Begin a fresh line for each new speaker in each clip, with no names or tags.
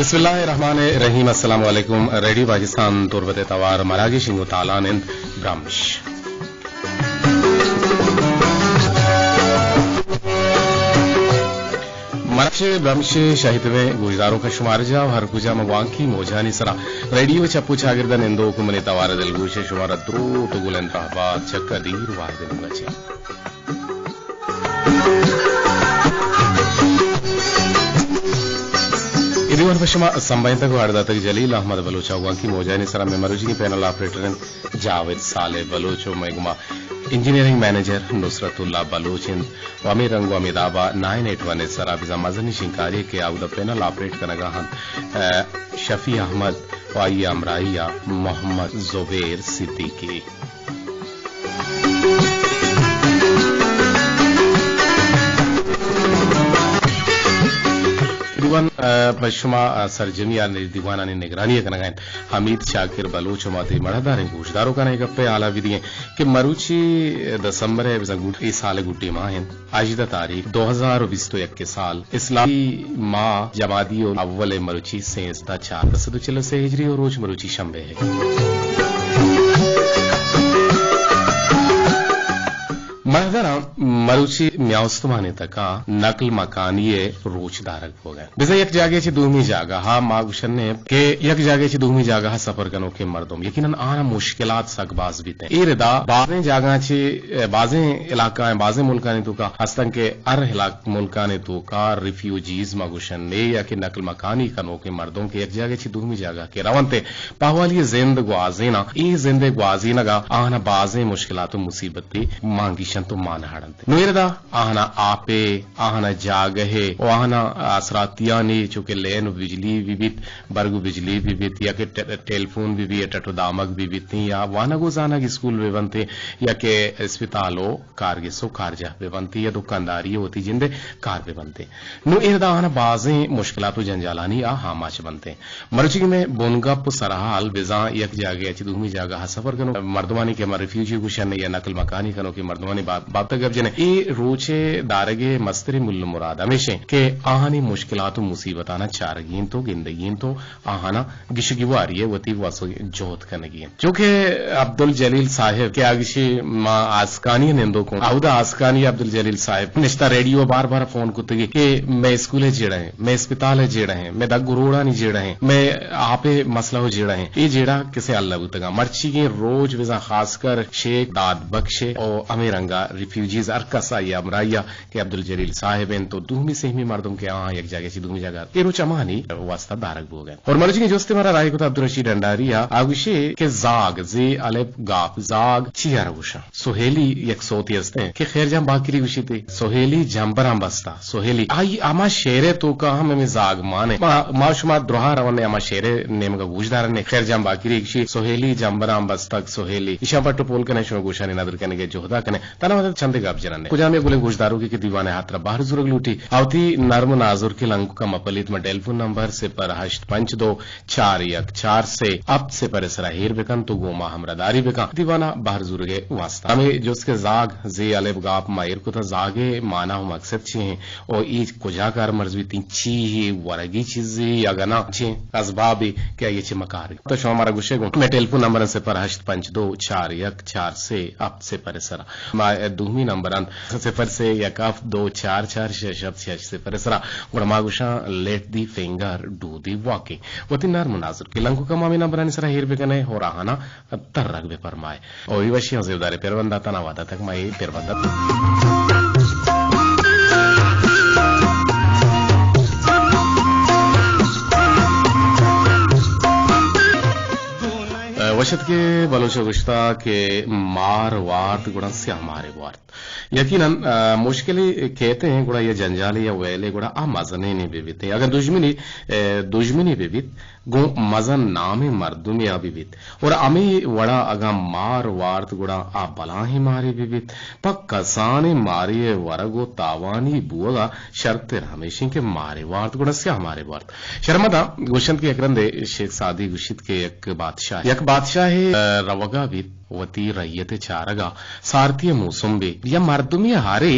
बिस्मिल्लाहिर्रहमानिर्रहीम अस्सलाम वालेकुम रेडियो पाकिस्तान तुर्बते तवार मरागी शिंगो तालानिंद ब्राम्श मराशे ब्राम्शे शहीदवे गुजारों का शुमार जा हर गुजा मवांकी मोजानी सरा रेडियो चप्पू चागिरदा निंदो कुमने तवार दिलगुशे शुमार द्रो तो गुलन रहबाद चक्कदीर वाहिद नुंगचे इदिवन पश्चिमा संबंधित वारदात जलील अहमद बलोचा की मोजानी सरा में मरुजी पैनल ऑपरेटर जावेद साले बलोचो मैगुमा इंजीनियरिंग मैनेजर नुसरतुल्ला बलोचिन वामी रंगो अमिदाबा 981 सरा बिजा मजनी शिंकारी के आउद पैनल ऑपरेट कनगाहन शफी अहमद वाई अमराइया मोहम्मद जुबैर सिद्दीकी दीवान पश्चिमा सरजमिया दीवाना ने निगरानी कनगायन हमीद शाकिर बलोच माते मड़दारे गोशदारों का गप्पे आला विदिए कि मरुची दिसंबर गुट इस साल गुट्टी माह आज द तारीख 2021 के साल इस्लामी माह जमादी और अव्वल मरुची से 4 सदुचल से हिजरी और रोज मरुची शंबे है मरदरा मरुची म्याउस्तमाने तका नकल मकानीय रोच दारक हो गए बिजा एक जागे ची दूमी जागा हा मागुशन ने के एक जागे ची दूमी जागा हा सफर कनो के मर्दों यकीनन आना मुश्किलात सकबाज बीते ए रदा बाजे जागा ची बाजे इलाका है बाजे मुल्का ने तो का हस्तन के अर इलाक मुल्का ने तो का रिफ्यूजीज मागुशन ने या के नकल मकानी कनो के मर्दों के एक जागे ची दूमी जागा के रवंते पावाली जिंद ग्वाजीना ई जिंदे ग्वाजीना गा आना बाजे मुश्किलात मुसीबत मांगी तो मान हाड़ते नुरदा आहना आपे आहना जागहे ओ आहना असरातियानी चूंकि लेन बिजली विवित बरगु बिजली विवित या के टेलीफोन भी टटो दामक विवित या वाना गुजाना की स्कूल वेवंते या के अस्पतालो कारगिसो कारजा वेवंती या दुकानदारी होती जिंदे कार वेवंते नुरदा आहना बाजे मुश्किलात जंजालानी आ हामाच बनते मर्जी में बोनगप सरहाल बिजा एक जागे अच्छी दूमी जागा सफर कनो मर्दवानी के रिफ्यूजी गुशन या नकल मकानी कनो की मर्दवानी बात गब जने ए रोचे दारगे मस्तरी मुल्ल मुराद हमेशा के आहानी मुश्किलात मुसीबताना चारगीन तो गिंदगीन तो आहाना गिशगिवारी है वती वासो जोत कनगी जो के अब्दुल जलील साहिब के आगिशी मा आसकानी नेंदो को आउदा आसकानी अब्दुल जलील साहिब निश्ता रेडियो बार बार फोन कुतगी के मैं स्कूल जेड़ा है मैं अस्पताल है जेड़ा है मैं दग गुरोड़ा नहीं जेड़ा है मैं आपे मसला हो जेड़ा है ये जेड़ा किसे अल्लाह बुतगा मर्ची के रोज विजा खासकर शेख दाद बख्शे और अमीरंगा रिफ्यूजीज अरकसा या अमराइया के अब्दुल जलील साहिब तो दूमी सेहमी मर्दों के यहाँ एक जगह से दूमी जगह के रुचमानी वास्ता दारक हो गए और मर्जी के जोस्ते मारा राय को अब्दुल रशीद अंडारिया आगुशे के जाग जे अलेब गाप जाग चिया रगुशा सोहेली एक सोती हस्ते के खैर जम बाकरी गुशी थी सोहेली जंबराम बस्ता सोहेली आई आमा शेरे तो का हम में जाग माने माशुमा द्रोहा रवन आमा शेरे नेम का गुजदार ने खैर जम बाकरी गुशी सोहेली जंबराम बस्तक सोहेली ईशा पट्टू पोल कने शो गुशा ने नदर कने के जोहदा कने तना मतलब चंदे गाप जरने कुजा में गुले गुजदारों की दीवाने हाथरा बाहर जुरग लूटी आवती नर्म नाजुर के लंकु का मपलित में टेलीफोन नंबर से पर हष्ट 5241 से अब से पर इसरा हेर बेकन तो गोमा हमरादारी बेकन दीवाना बाहर जुरगे वास्ता हमें जो उसके जाग जे अलेब गाप मायर को था जागे माना हम मकसद छे हैं और ई कुजाकार मर्जी तीन ची ही वरगी चीजें या गना छे असबाब क्या ये चमकार तो शो हमारा गुस्से को मैं टेलीफोन नंबर से पर हष्ट 5241 से अब से पर इसरा दूमी नंबर 0 से 1244 शब्द से परिसरा गुणमागुशा let the finger do the walking वतिनार मुनाजिर के लंकु का मामी नंबर निसरा हेर बेकने हो रहाना तर रग बे फरमाए और विवशियां जेवदारे पेरवंदा तना वादा तक माई पेरवंदा वशत के बलोच गुश्ता के मार वार्त गुड़ा से हमारे वार्त यकीनन मुश्किलें कहते हैं गुड़ा ये जंजाली या वेले गुड़ा आ मजने नहीं बेबित अगर दुश्मनी बेबित गो मजन नामे मर्दुमिया बिबित और अमी वड़ा अगा मार वार्त गुड़ा आ बला ही मारे बिबित पक कसाने मारिये वरगो तावानी बुआ शर्त हमेशा के मारे वार्त गुड़ा से हमारे वार्त शर्मदा गुशंत के अकरंदे शेख सादी गुशित के एक बादशाह है रवगा बित वती रय्यते चारगा सारथीय मौसुंबे या मर्दुमिय हारे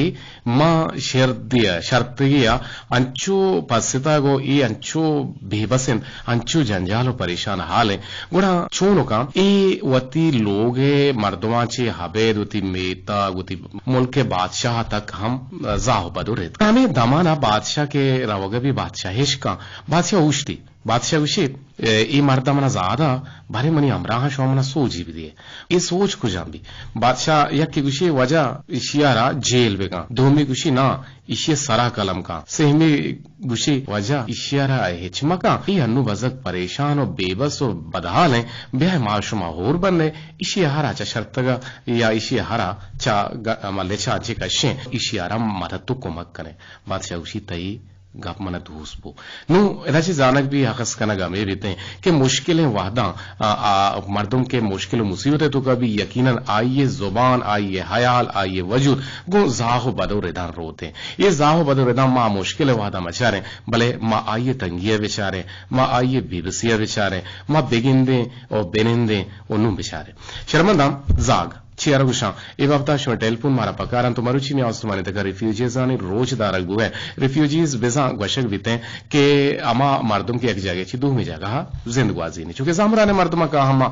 मा शर्तिया अंचो पसितागो ई अंचो बेबसिन अंचो जंजालो परेशान हाले गुड़ा चोनो का ई वती लोगे मर्दुमाचे हबेद वती मेता वती मुल्क बादशाह तक हम जाह बदुरेत हमें दमाना बादशाह के रवगे भी बादशाहिश का बादशाह उश्ती बादशाह उशी ई मर्दा मना ज्यादा भारी मनी अमराहा शोमना सोच भी दिए ये सोच को जान भी बादशाह यक की गुशी वजह इशियारा जेल बेगा धूमी गुशी ना इशिया सरा कलम का सेहमी गुशी वजह इशियारा हिचमा का ये अन्नु बजक परेशान और बेबस और बदहाल है ब्याह माशुमा होर बनने इशिया हरा चा शर्तगा या इशिया हरा चा मल्ले चा जे कशे इशियारा मदद तो कुमक कने बादशाह उशी तई गप मन धूसबो नु एदाची जानक भी हकस कना गमे रहते हैं कि मुश्किलें वादा मर्दों के मुश्किल मुसीबतें तो कभी यकीनन आइए जुबान आइए हयाल आइए वजूद गो जाहो बदो रेदान रोते ये जाहो बदो रेदान माँ मुश्किल वादा मचारे भले माँ आइए तंगिया बेचारे माँ आइए बीबसिया बेचारे माँ बेगिंदे और बेनिंदे उन्नु बेचारे शर्मंदाम जाग चियारगुशा ए वक्ता शो टेलीफोन मारा पकारान तो मरुची में आस्तमाने तक रिफ्यूजीज आने रोज दारक बुए रिफ्यूजीज बेजा गशक बीते के अमा मर्दम की एक जगह ची दो में जगह जिंदगवाजी नहीं चूंकि जामराने मर्दमा का हम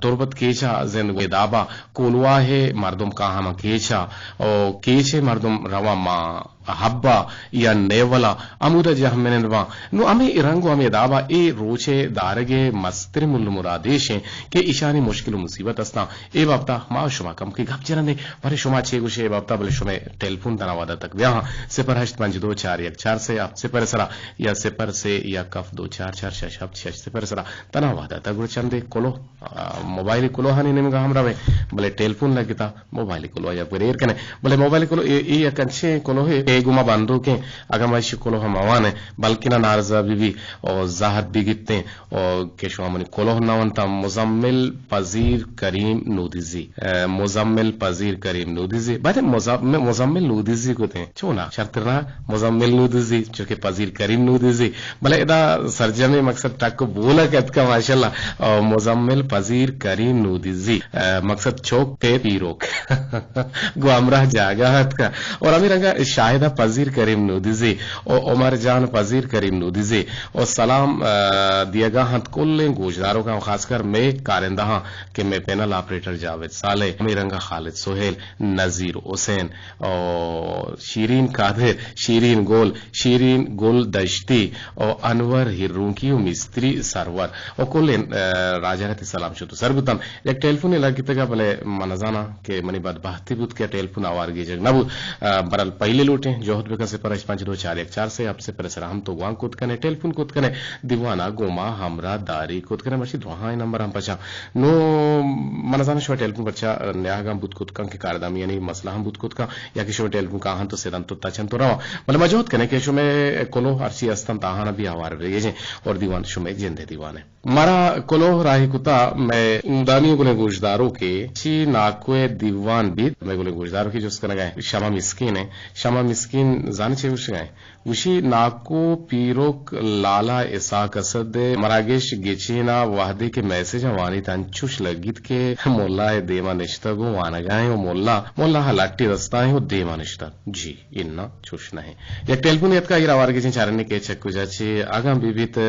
तुरबत केचा जिंदगी दाबा कोलवा है मर्दम का हम केचा और केचे मर्दम रवा मा हब्बा या नेवला अमुदा जहमेनवा नु अमे इरंगो अमे दाबा ए रोचे दारगे मस्तिर मुल मुरादेश के इशानी मुश्किल मुसीबत अस्ता ए बाबता मा शुमा कम की गप जरने परे शुमा छे गुशे बाबता बले शुमे टेलीफोन तना वादा तक व्या सिपर 85241 से आप सिपर सरा या सिपर से या कफ 24466 सिपर सरा तना वादा तक गुर चंदे कोलो मोबाइल कोलो हानि निमगा हमरा वे बले टेलीफोन लगता मोबाइल कोलो या गुरेर कने बले मोबाइल कोलो ए या कंचे कोलो है गुमा बांधो के अगमाइश कोलो हम आवाने बल्कि ना नारजा बीबी और जाहद बिगिते और केशो हमनी कोलो नावंता मुजम्मिल पजीर करीम नूदिजी मुजम्मिल पजीर करीम नूदिजी बात मुजम्मिल नूदिजी को थे छोना शर्तना मुजम्मिल नूदिजी जो के पजीर करीम नूदिजी भले इदा सर्जमे मकसद तक को बोला कहत का माशाल्लाह और मुजम्मिल पजीर करीम नूदिजी मकसद चौक पे पीरोक गुआमरा जागाहत का और अमीर रंगा शाहिद पजीर करीम नूदिजी और उमर जान पजीर करीम नूदिजी और सलाम दियागा हत कुल गोजदारों का खासकर मैं कारिंदा कि मैं पैनल ऑपरेटर जावेद साले मेरंगा खालिद सोहेल नजीर हुसैन और शीरीन कादिर शीरीन गुल दश्ती और अनवर हिरूकी मिस्त्री सरवर और कुल राजारती सलाम शुतु सरबुतम एक टेलीफोन लगी तक भले मनजाना के मनी बात बहती बुत के टेलीफोन आवारगी जग नबू बरल पहले लूटे जोहद बेका से पर 85241 से आपसे पर हम तो वांग कुत कने टेलीफोन कुत कने दीवाना गोमा हमरा दारी कुत कने मशी दोहा नंबर हम पचा नो मनजाना शो टेलीफोन बच्चा न्यागा बुत कुत का के कारदाम यानी मसला हम बुत कुत का या कि शो टेलीफोन का हन तो सेदन तो तचन तो रवा मतलब मजोद कने के शो में कोलो अरसी अस्तम ताहाना भी आवार रहे जे और दीवान शो में जिंदे दीवाने मारा कोलो राही कुता मैं दानियों गुने गोशदारों के ची नाकुए दीवान भी मैं गुने गोशदारों की जो उसका गए शमा मिस्किन है शमा मिस्किन जाने चाहिए उसे गए उसी नाको पीरोक लाला ऐसा कसद मरागेश गेचीना वाहदे के मैसेज वानी तंचुश लगित के मोल्ला है देवा निश्ता गो वाना गए वो मोल्ला हलाटी रस्ता है वो देवा निश्ता जी इन्ना चुश नहीं या टेलीफोन यत का इरावार के चारने के चक्कू जाचे आगम विविध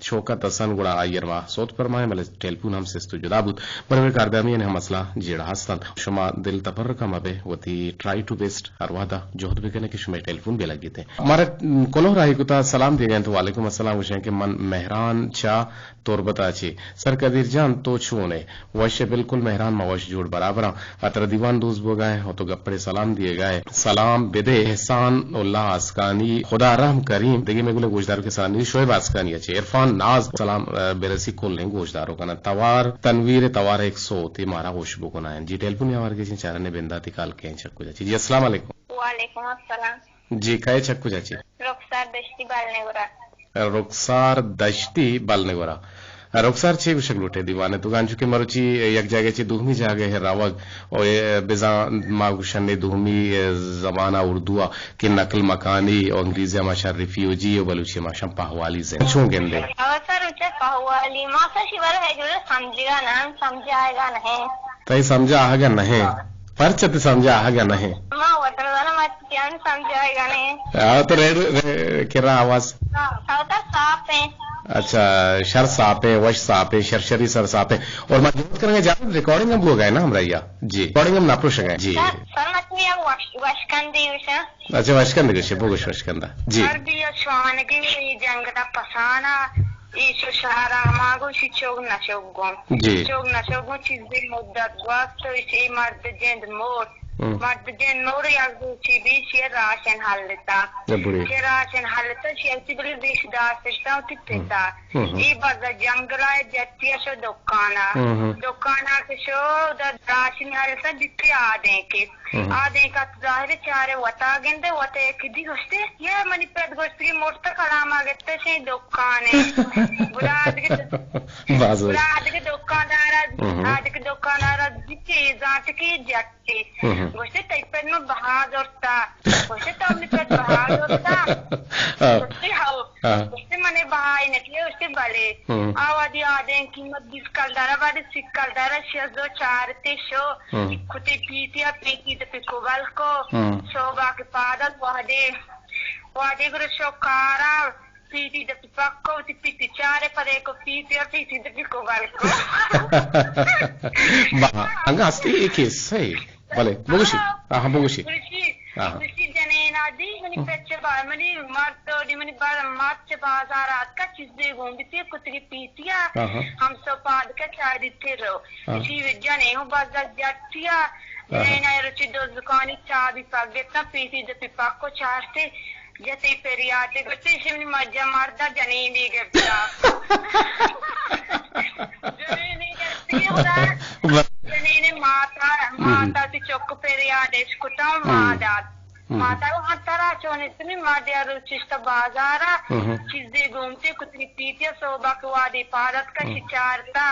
शोका तसन गुड़ा आयर वा सोत परमाए मले टेलीफोन हम से स्तु जुदाबुत परवे कारदामी ने हम मसला जेड़ा हस्तन शुमा दिल तपर का मबे वती ट्राई टू बेस्ट हरवादा जोहद बेकने के शुमे टेलीफोन भी लगी थे हमारे कोलो राही कुता सलाम दिए गए तो वालेकुम अस्सलाम हुसैन के मन मेहरान चा तोरबता ची सर कदीर जान तो छूने वैसे बिल्कुल मेहरान मवश जोड़ बराबर अतर दीवान दोस्त बो गए हो तो गप्पड़े सलाम दिए गए सलाम बेदे एहसान उल्लाह आसकानी खुदा रहम करीम देखिए मैं गुले गोशदारों के सानी शोएब आसकानी अच्छे इरफान नाज सलाम बेरसी खोल लें गोशदारों का ना तवार तनवीर तवार 100 ती मारा खुशबू को ना जी टेलीफोन यार के चारने बेंदा तिकाल के चक्कू जाची जी अस्सलाम वालेकुम
वालेकुम अस्सलाम जी
काय चक्कू जाची रुखसार दश्ती बालनेगोरा रुखसार छे विषय लुटे दीवाने तो गांजू के मरुची एक जगह ची दुहमी जागे है रावग और बेजा मागुशन ने दुहमी जमाना उर्दुआ की नकल मकानी और अंग्रेजी माशा रिफ्यूजी और बलूची माशा पहवाली से छो गेंदे
सर उचे पहवाली मासा शिवर है जो समझेगा ना समझाएगा नहीं
तई समझा आगा नहीं परचत समझा आगा नहीं
समझाएगा नहीं
तो रेड किरा आवाज
साफ है।
अच्छा शर साप है वश साप है शरशरी सर साप है और मजबूत करेंगे ज्यादा रिकॉर्डिंग हम हो गए ना हमरा जी रिकॉर्डिंग हम नाप्रो शगे जी
सर मछली वशकंदी उषा
अच्छा वशकंद के बोगश वशकंदा जी
अर्बिया श्वान की जंगदा पसाना ईशो शहरा मागो शिचोग नशोगो
जी
चोग नशोगो चीज़ मुद्दत वक्त तो इसे मर्द जेंद मोट मर्द जेंद मोर यागो चीबी शेर राशन हालता शेर राशन हालता शेर बड़ी रिश्तेदार सिस्टम तिप्पता ये बाज़ जंगला जत्तिया शो दुकाना के शो द राशन हालता जितने आधे का ज़ाहिर चारे वता गेंदे वते किधी गोष्टी ये मनी पेट गोष्टी की मोर्ता कलामा गेत्ते शे दुकाने बुराद के दुकानदारा जितने जात की जट्टी गोष्टी टाइपर में बहादुर था गोष्टी तो अपने पेट बहादुर था गोष्टी हाउ गोष्टी मने बहाई निकले उसके बले आवादी आधे कीमत बिस्कलदारा वाले सिक्कलदारा शेज़ो चारते शो कुते पीतिया पीती तो पिकोबल को शोभा के पादल वादे गुरु शोकारा पीती तो पिपक्को पीती चारे परे को पीतिया पीती तो पिकोबल को
अंगा अस्ति एक सही भले बोगुशी हाँ बोगुशी
कृषि जनेनादी मनी पेचे बार मनी मार्टोडी मनी बार मार्च बाजार आज का चीज़ें घूमती कुतरी पीतिया हम सब पाद के चाय देते रहो इसी जने हो बाजार जातिया नए रुचि दो दुकानी चाय भी पाग देता पीती तो पिपाक को चारते जैसे पेरियाते बच्चे शिवनी मज्जा मारता जनेनी के जनेने माता ती चौक पेरियाते स्कुटा माता को हत्तरा चोने इतनी मादिया रुचिष्ट बाजारा चीज़ें घूमते कुतनी पीतिया सोबा के वादी पारत का शिचारता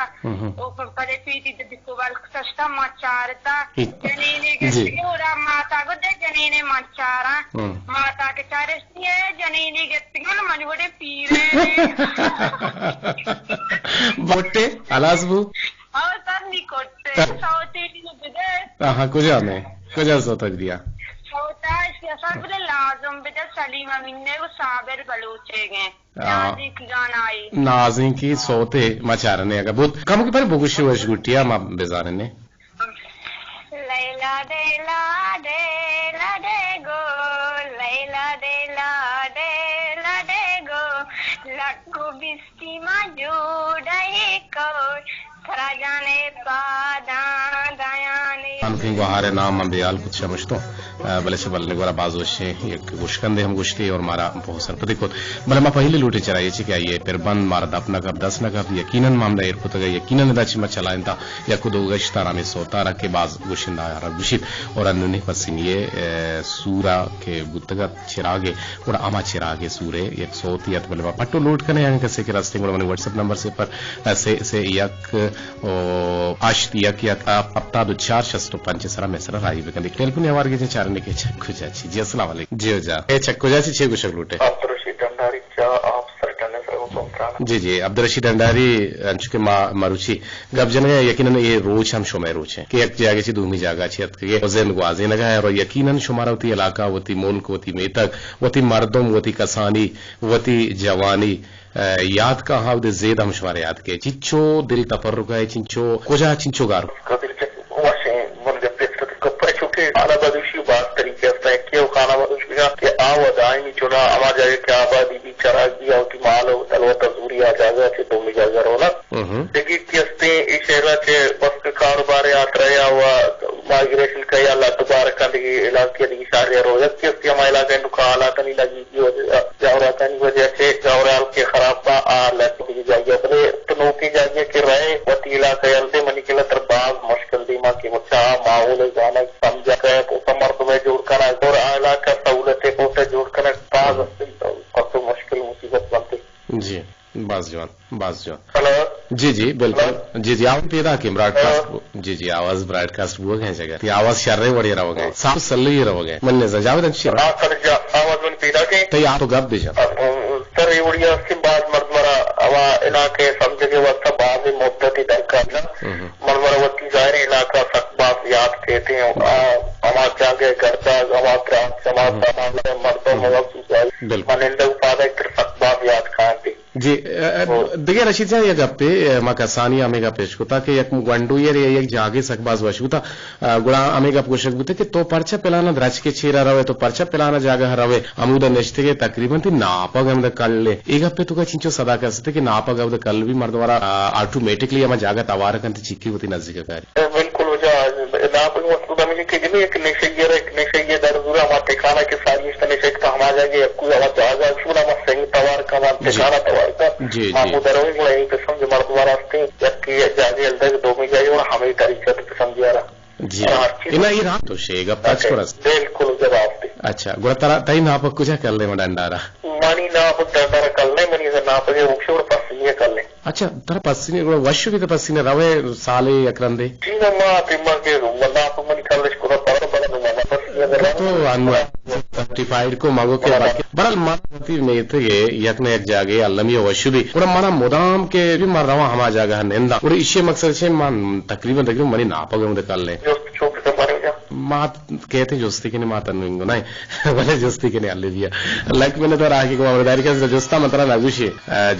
ऊपर परे पीती तो दिखवाल सस्ता मचारता जनीने के और माता को दे जनीने मचारा माता के चारे ये जनीने के तिगल मनी बड़े पीरे
बोटे अलासबू
और सर निकोटे सौते नहीं बिदे
हाँ कुछ सोता दिया
होता है सबले लाजम बेटा सलीमा मिन्ने को साबर बलूचे गए नाजी की गाना आई
नाजी की सोते मचारने अगर बहुत कम के पर बोगुशी वश गुटिया मा बेजाने ने
लैला दे गो लैला दे गो लक्को बिस्ती मा जोड़े को थरा जाने पादा दयाने
हमकिंग वहारे नाम हम बेयाल कुछ समझतो भले से बलने गोरा बाजोशे एक गुशकंदे हम गुश्ती और मारा बहुत सरपति को भले मा पहले लूटे चराये छि क्या ये फिर बंद मारा दपना कब 10 न कब यकीनन मामला एर पुतगा यकीनन दाची म चलाइंता या कुदो गश्तारा में सोता रखे बाज गुशिंदा यार गुशित और अन्ने पसिन ये सूरा के गुतगा चिरागे और आमा चिरागे सूरे एक सोतियत भले पट्टो लूट कने अंक से के रास्ते गोरा मने व्हाट्सएप नंबर से पर से यक आश्तियक या अपता दो 465 सरा मेसरा राई बेकन टेलीफोन यार के चारने के चक्कू जाची जी अस्सलाम वालेकुम जी जा ए चक्कू जाची छे गुशक लूटे
अब्दुल रशीद डंडारी चा आप सरटने से वो सोमराना
जी अब्दुल रशीद डंडारी अंचके मारुची गब जने यकीनन ये रोज हम शोमे रोज है कि एक जगह से दूसरी जगह छे के वजन ग्वाजे लगा है और यकीनन शुमारती इलाका वती मुल्क वती मेतक वती मर्दम वती कसानी वती जवानी याद का हाँ उधर जेद हम शुमारे याद के चिंचो दिल तफर्रुक है चिंचो कोजा चिंचो गार
खाना बदूशी बात तरीके से क्यों खाना बदूशी का कि दायमी चुना हमारे जगह क्या आबादी भी चरा दिया कि माल हो तलवा तजूरी आ जाएगा कि तुम जागर हो ना देखिए किस्ते इस शहर के बस के कारोबार यात्रा या हुआ माइग्रेशन का या दोबारा का इलाके की सारे रोजत किस्ते हमारे इलाके नुका हालात नहीं लगी जावराता नहीं वजह से जावराल के खराब का लगी जाइए अपने तनों की जाइए कि रहे वती इलाके अलते मनी के लतर बाग मुश्किल दीमा की मुच्छा माहौल जाना समझा गए तो समर्थ में जोड़कर और इलाका सहूलतें को से जोड़कर बाग तो मुश्किल मुसीबत बनती
जी बाज जवान
हेलो
जी बिल्कुल जी आवाज पैदा की ब्रॉडकास्ट जी आवाज ब्रॉडकास्ट वो गए जगह आवाज शर्रे वड़े रहो गए साफ सल्ली रहो गए मन ने जावेद अच्छी
आवाज मन पैदा के
तो आप तो गप दे
सर ये उड़िया से बाद मर्द मरा हवा इलाके समझ के वक्त बाग बाज़ मुद्दती दरकार मनवरवती ज़ाहिर इलाका सकबात याद कहते हैं हमार जागे गर्दा गवात्रा समाज मर्दों मनिंदा उपादा एक सकबात याद खाते
जी देखिए रशीद साहब ये गप्पे मकासानी अमेगा पेशकुता के एक गंडू ये एक जागे सकबाज वशुता गुणा अमेगा पोषक बुते कि तो परचा पिलाना द्राच के छीरा रवे तो परचा पिलाना जागा रवे अमुदा नेश्ते के तकरीबन ती नापग हम कल ले एक गप्पे तो का चिंचो सदा कर सकते कि नापग अब कल भी मर्द वाला ऑटोमेटिकली हम जागा तवार कंत चिक्की होती नजदीक कर
बिल्कुल हो जा नापग वस्तु का मुझे कि एक निशय दरजुरा हमारे खाना के सारी इस निशय का हमारा जागे कोई आवाज जागा शुरू हम सही तवार का हमारे खाना तवार
जी
मामू दरों को यही पे समझ मर्द वाला आते जबकि जागे अलग दो में जाए और हमें तरीका तो समझ आ रहा
जी इना ये रात तो शेगा पांच कोरस
बिल्कुल जवाब दे
अच्छा गुड़ा तरा तई नाप कुछ कर ले मंडारा
मानी नाप डंडारा कर ले मनी से नाप के उक्षोड़ पसीने कर ले
अच्छा तरा पसीने वश्य भी तो पसीने रवे साले अकरंदे
जी ना मां तिम्मा के नाप मनी कर ले को पर बड़ा ना पसीने
तो अनवा सर्टिफाइड को मांगो के बाकी बड़ा मानती में थे यक ने एक जागे अल्लमी वश्य भी पूरा माना मुदाम के भी मर रवा हमा जागा नेंदा और इसे मकसद से मान तकरीबन मनी नाप गम कर ले मात कहते जोस्ती के मात अन्विंगो नहीं भले जोस्ती के अल्ले दिया लाइक मैंने तो रागी को आवदारी के जोस्ता मंत्रा नगुशी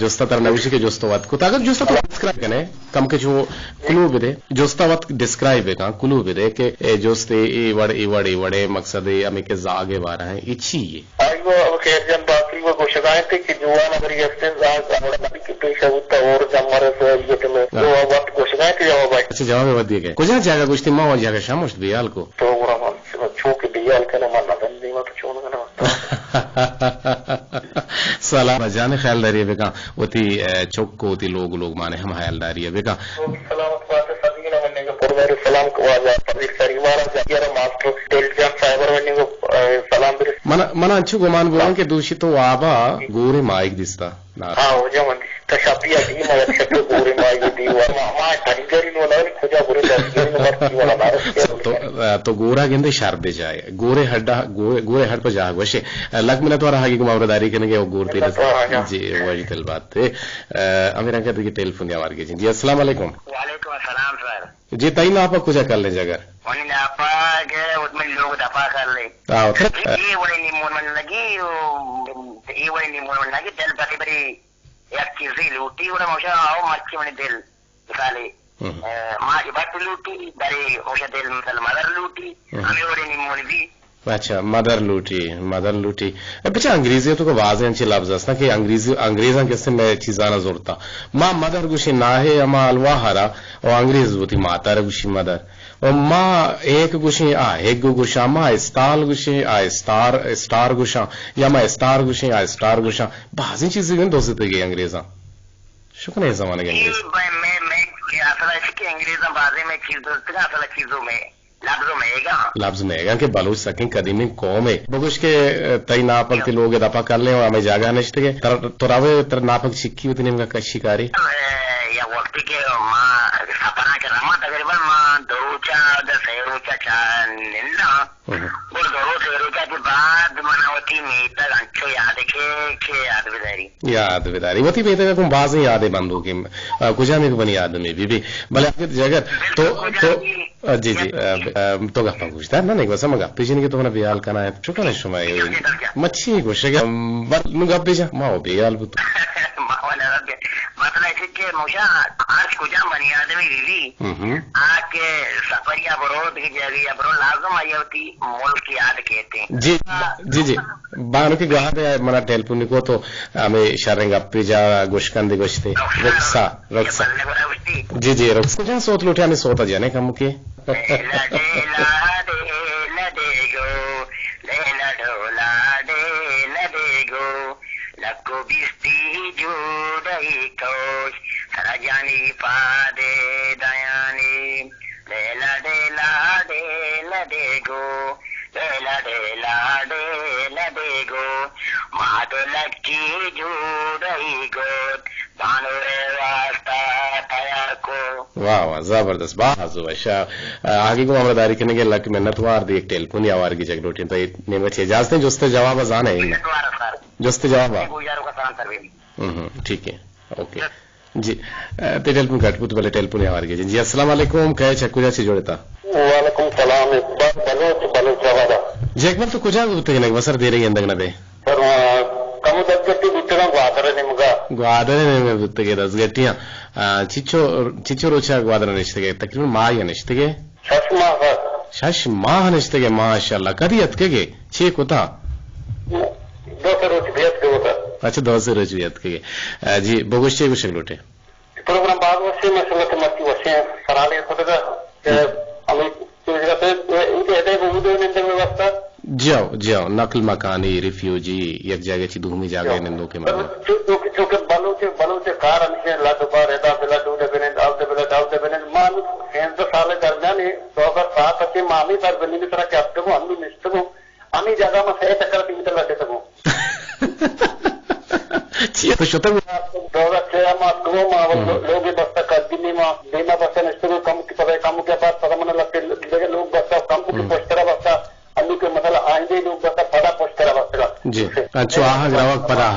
जोस्ता तर नगुशी के जोस्तो वत को ताकत जोस्ता तो डिस्क्राइब कने कम के जो कुलू बिदे जोस्ता वत डिस्क्राइब है का कुलू बिदे के जोस्ते ई वड़े मकसद है हमें के जागे बारा है इच्छी ये
आइयो अब खैर जन बाकी वो कोशिकाएं थे कि जुआन अगर ये से जाग नबी की पेशा होता और जमरे से ये तो मैं वो वक्त कोशिकाएं थे जवाब भाई
अच्छा जवाब में दिए गए कुछ जागा कुछ तिम्मा हो जागा शामोश बियाल को
तो वो छो के बियाल के मन ना बंदी मत छो ना
सलाम जाने ख्यालदारी है बेका होती चौक को होती लोग माने हम ख्यालदारी है बेका
सलामत बात है सभी ना बनने का पुरवारी सलाम को आजा पब्लिक सरीवारा जाकिरा मास्टर टेलीजन साइबर बनने को सलाम भी
मना अच्छु गुमान बोलन के दूषित तो आबा गोरे माइक दिसता
हां हो जा मन तशापिया दी मगर शक्ल गोरे माइक दी वा मा कारीगरी नो ना खोजा गोरे दसगिरी नो मर्ती वाला मारस तो गोरा गेंदे शारदे जाए गोरे हड पर जा वशे लग मिला तो रहा कि गुमावदारी करने के वो गोरती जी वही तल बात है अमीर अंकल की टेलीफोन के हमारे जी अस्सलाम वालेकुम
वालेकुम अस्सलाम सर
जी तई ना आप कुछ कर ले जगह
वनी ना आपा के उसमें लोग दफा कर ले
हां
ये वही निमोन मन लगी दिल बड़ी बड़ी एक चीज लूटी और मौशा आओ मच्छी मन दिल मिसाले मां बात लूटी बड़ी मौशा दिल मतलब मदर लूटी हमें और निमोन भी
अच्छा मदर लूटी बच्चा अंग्रेजी तो को वाज़ें अच्छे लफ्ज़ ना कि अंग्रेज़ां के से मैं चीज़ाना ज़रूरता मां मदर गुशी ना है अमा अलवा हरा और अंग्रेज होती माता गुशी मदर और मां एक गुशी एक गुशा मां स्टार गुशी स्टार गुशा या मां स्टार गुशी स्टार गुशा बाज़ी चीज़ें गन दोस्त गई अंग्रेज़ां शुक्र है ज़माने के अंग्रेज़
मैं असल इसके अंग्रेज़ां बाज़े में चीज़ दोस्त का असल चीज़ों में लफ्ज में कि बलूच सकें कदीमी कौम है बगुश के तई नापक के लोग दफा कर ले और हमें जागा नश्ते के तो रावे तर नापक शिक्की होती नहीं का शिकारी या वक्त के मां सपना के रमा तकरीबन मां दोचा दसेरोचा निंदा और दोरोचा के बाद मनावती में तक अंचो याद विदारी वती में तक कुछ बाज़ याद है बंदू की कुछ में बनी याद में भी भले आपकी जगह तो जी तो गप्पा पूछता है ना नहीं बस हम गप्पे जिनके तो अपना बियाल करना है चुका नहीं शुमाई मच्छी कुछ नु गप्पे जा माओ बियाल बुत मतलब ऐसे के मोशा आज कुछ बनी आदमी दीदी आके सफरिया बरोद की जगह बरो लाजम आई होती मुल्क की याद कहते हैं जी बानो की गवाह है मना टेलीफोन को तो हमें शरंग गप्पे जा गोशकंदी गोश्ते रक्सा जी रक्सा जा सोत लुटिया ने सोता जाने कम के लको बिस्ती जुड़ई कोश सरजानी पादे दयानी लेला डेला दे गो लेला डेला दे गो मातो लक्की जुड़ई गो भानुरे वास्ता तया को वाह जबरदस्त बात अच्छा आगे को मामलादारी करने के लक मेहनतवार दी एक टेलीफोन आवार की जगह रोटी तो ने बच्चे इजाजत जोस्ते जवाब आसान है जोस्ते जवाब ठीक है ओके
जी ते टेलीफोन काटपुत वाले टेलीफोन यार के जी अस्सलाम वालेकुम कहे छकुजा से जोड़ता
वालेकुम सलाम बलोच
जी एक बार तो कुछ होते हैं वसर दे रही अंदर दे
सर कम दग्गट्टी बिट्टना ग्वादरे
में बुत्ते दस गट्टियां चिच्चो रोचा ग्वादर निश्ते तकरीबन माह या निश्ते शश माह निश्ते माशाल्लाह कदी अतके छे कोता
2 रोज बेत के होता
अच्छा 2 रोज बेत के जी बगुश्चे को शगलोटे
प्रोग्राम बाद वसे मसला के मत वसे सराले होता हमें जगह इनके हदे बहुदे निंदे व्यवस्था
जाओ नकल मकानी रिफ्यूजी एक जगह ची दूमी जगह निंदो के मतलब
चूंकि बलोचे कार अंशे लादबार एदा बिला दूदे बिने डालते बिने मान 100 साल दरमियान 2007 के मामी पर बनी की तरह कैप्टन को हम निष्ठो आमी जगह में सही टक्कर दी तो लड़े सकूं
तो शोता
2006 में दो लोग बस्ता कदमी में देना बस्ता निष्ठो कम की पता कम के पास पता मन लगते लेकिन लोग बस्ता कम की पोस्टर बस्ता अन्नु के मतलब आएंगे लोग बस्ता पड़ा पोस्टर बस्ता
जी अच्छा आहा ग्राहक पड़ा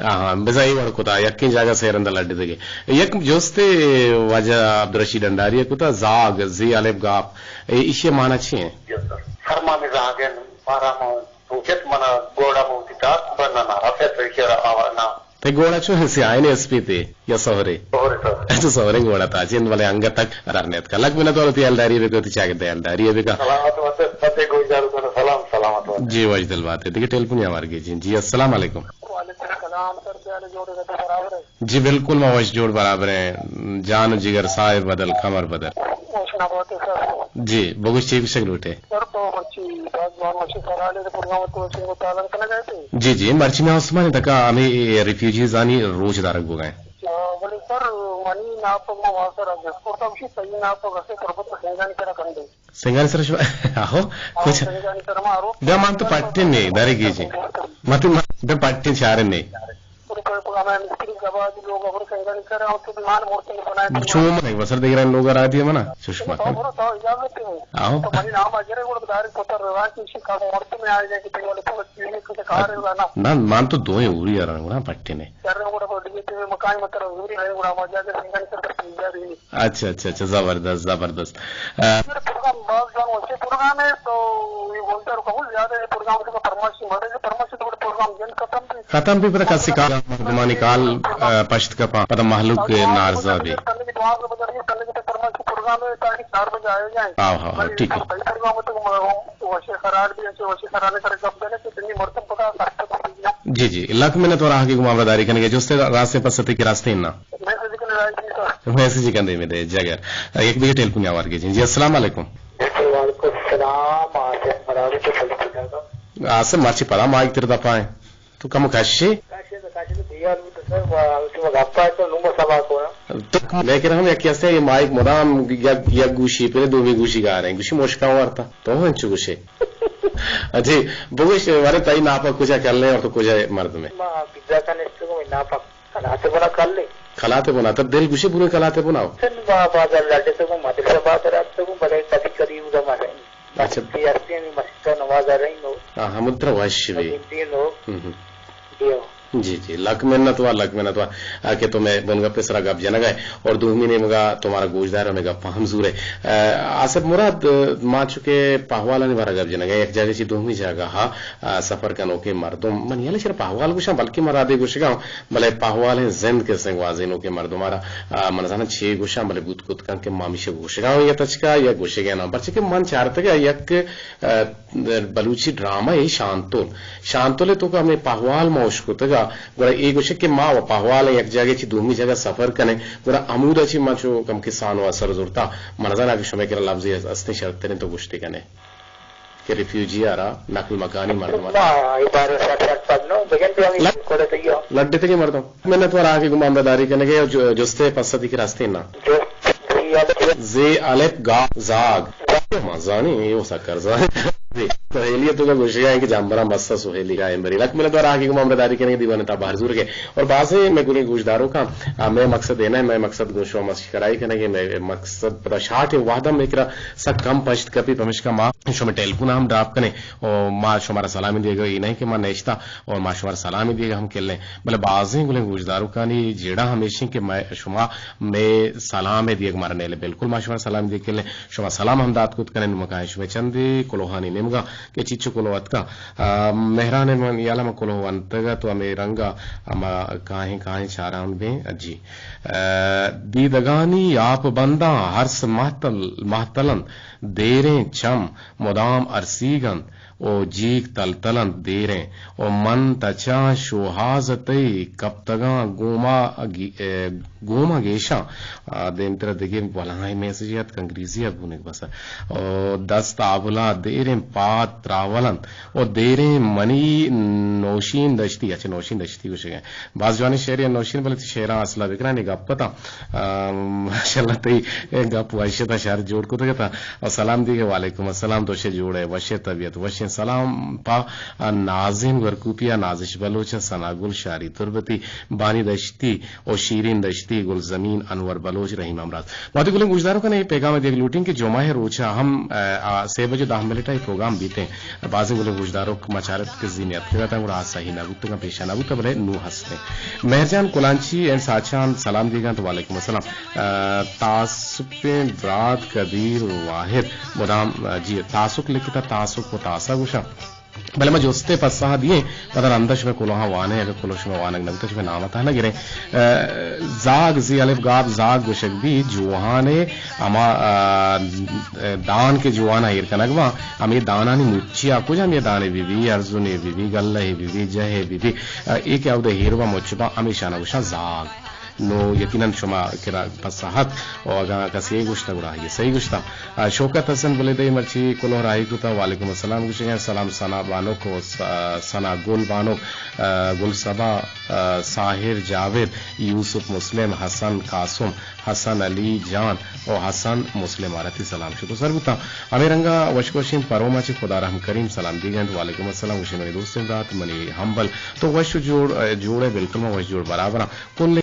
हाँ बेजाई वड़कुता यक्की जगह से रंदा लड्डे देगे यक जोस्ते वजह अब्दुल डंडारी कुता जाग जी अलेफ गाप इसे माना छे
हरमा में जागे मारा मो उचित मना गोड़ा मोतिता बनना अफेट रेशर आवाना
ते गोड़ा चो से आए ने एसपी या सोहरे तो सोहरे गोड़ा था जिन वाले अंग तक ररनेत का लग बिना तो तेलदारी भी को चाहे तेलदारी भी का
सलामत
जी वजदल बात है देखिए टेलीफोन हमारे के जी अस्सलाम वालेकुम जी बिल्कुल मवश जोड़ बराबर है जान जिगर साहिब बदल कमर बदल जी बगुश चीफ से लूटे जी मर्ची में उस्मान तक हमें रिफ्यूजीज आनी रोज दारक हो गए सिंगानी सर आहो कुछ मान तो पट्टे नहीं दारे कीजिए मतलब पट्टे चारे नहीं छूम नहीं वसर देख रहे लोग आ दिए मना सुषमा आओ ना मान तो दो ही उड़ी आ रहा ना पट्टे ने अच्छा जबरदस्त खत्म भी पता कसी काल मर्दमानी काल पश्त का पता महलूक नारजा भी हाँ ठीक है जी लक में तो रहा की मामलादारी करने के जो रास्ते पर सती के रास्ते ना मैसेज ही कंधे में दे जगह एक भी टेलीफोन आवार की जी अस्सलाम वालेकुम आसे माची पड़ा माइक तेरे दफाएं तो कम काशी तो मैं कह रहा हूँ कैसे ये माइक मुदाम या गुशी पे दो भी गुशी गा रहे हैं गुशी मोशका वार्ता तो हूँ गुशी जी बुगुश वाले तई नापा कुछ कर ले और तो कुछ मर्द में खलाते बना तब दिल गुशी पूरे खलाते बनाओ अच्छा हाँ मुद्रा वैश्य भी जी लक मेहनत हुआ आके तो मैं बनगप्पे सरा गप जना गए और 2 महीने मगा तुम्हारा गोजदार में गप्पा हमजूर है आसफ मुराद मां चुके पाहवाला ने बारा गप जना गए एक जगह ची 2 जगह हा सफर कनो के मर्दम मन याले शर पाहवाल गुशा बल्कि मरादे गुशगा भले पाहवाल है जिंद के संग वाजिनो के मर्दमारा मन जाना 6 गुशा भले बुत कुत kan के मामिशे गुशगा या तचका या गुशगे ना बच्चे के मन चारते के एक बलूची ड्रामा है शांतोले तो का हमें पाहवाल मौशकुतगा गोरा एक गुशे के माँ व पाहवाल एक जगह ची 2 जगह सफर कने गोरा अमूदा ची माचो कम किसान व असर जुरता मनजाना के शमे के लफ्ज असने शर्त ने तो गुश्ती कने के रिफ्यूजी आरा नकल मकानी मर्दम लड्डे थे के मर्दम मैंने तो आगे गुमामदारी करने के जोस्ते पसदी के रास्ते ना जे अलेफ गा जाग मजानी ये हो सकर सहेलियत तो गुशिया है कि जामबरा मस्सा सुहेली का एम्बरी लक मिले द्वारा आगे मामलेदारी करने की दीवानता बाहर जुर के और बासे मैं गुने गुजदारों का मैं मकसद देना है मैं मकसद गुशो मस्कराई करने के मैं मकसद पता शाट वादम में करा सब कम पश्त कपी पमिश का मां शो में टेलीफोन हम ड्राप कने और मां शुमारा सलामी देगा ये नहीं कि मां नेश्ता और मां शुमारा सलामी देगा हम केले भले बाजे गुने गुजदारों का नहीं जेड़ा हमेशा के मैं शुमा में सलाम दिए मारा नेले बिल्कुल मां शुमारा सलामी दे केले शुमा सलाम हम दात कुत कने मकाए शुमे चंदी कोलोहानी निमगा के चिच्चु कोलो अतका मेहराने मन याला म कोलो अंतगा तो अमे रंगा अमा काहे चारा उन बे जी दीदगानी आप बंदा हर्ष महतलन देरे चम मुदाम अरसीगन ओ जीक तलतलन देरे ओ मन तचा शोहाजते कप्तगा गोमा गेशा देंतर दिगे बलाई मैसेजियत अंग्रेजिया बुने बस ओ दस्त आबुला देरे पात त्रावलन ओ देरे मनी नौशीन दश्ती अच्छा नौशीन दश्ती कुछ है बाजवानी शेर या नौशीन बोले शेरा असला बिकरा ने गप्पता माशाल्लाह तई गप वाइशता शहर जोड़ को तो था और सलाम दी के वालेकुम अस्सलाम तो शे जोड़े वशे तबीयत वशे सलाम पा नाजिन वरकूपिया नाजिश बलोच सनागुल शारी तुरबती बानी दश्ती और शीरीन दश्ती गुल जमीन अनवर बलोच रहीम अमराज वादी गुलिंग गुजदारों का ने पैगाम देख लूटिंग के जुमा है रोचा हम 6 बजे 10 मिनट ही प्रोग्राम बीते बाजी गुलिंग गुजदारों को मचारत के जीनियत करता हूं रात सही नबुत का पेशा नबुत बले नु हंसते मेहरजान कुलांची एंड साचान सलाम देगा तो वालेकुम अस्सलाम तासुक ब्राद कदीर वाहिद मुदाम जी तासुक लिखता तासुक को तासा गुशा भले मैं जोस्ते पस्साह दिए पदर अंदश में कुलोहा वाने अगर कुलोश में वानक नगतश में नाम था ना गिरे जाग जी अलिफ गाब जाग गुशक भी जुहाने अमा दान के जुआना हिर कनगवा अमी दाना नि मुच्ची आपको जा मैं दाने बीवी अर्जुने बीवी गल्ले बीवी जहे बीवी एक यावदे हिरवा मुच्चबा अमीशा नगुशा जाग नो यकीनन शुमा किरा पसाहत और का सही गुश्ता गुड़ा ये सही गुश्ता शौकत हसन बोले दे मर्ची कुलो राही कुता वालेकुम अस्सलाम गुशे सलाम सना बानो को सना गुल बानो गुल सबा साहिर जावेद यूसुफ मुस्लिम हसन कासुम हसन अली जान और हसन मुस्लिम आरती सलाम शुतो सर बुता अमेरंगा वशकोशिन परोमा ची खुदा रहम करीम सलाम दीगन वालेकुम अस्सलाम गुशे मेरे दोस्त रात मनी हम्बल तो वश जोड़े बिल्कुल वश जोड़ बराबर कुल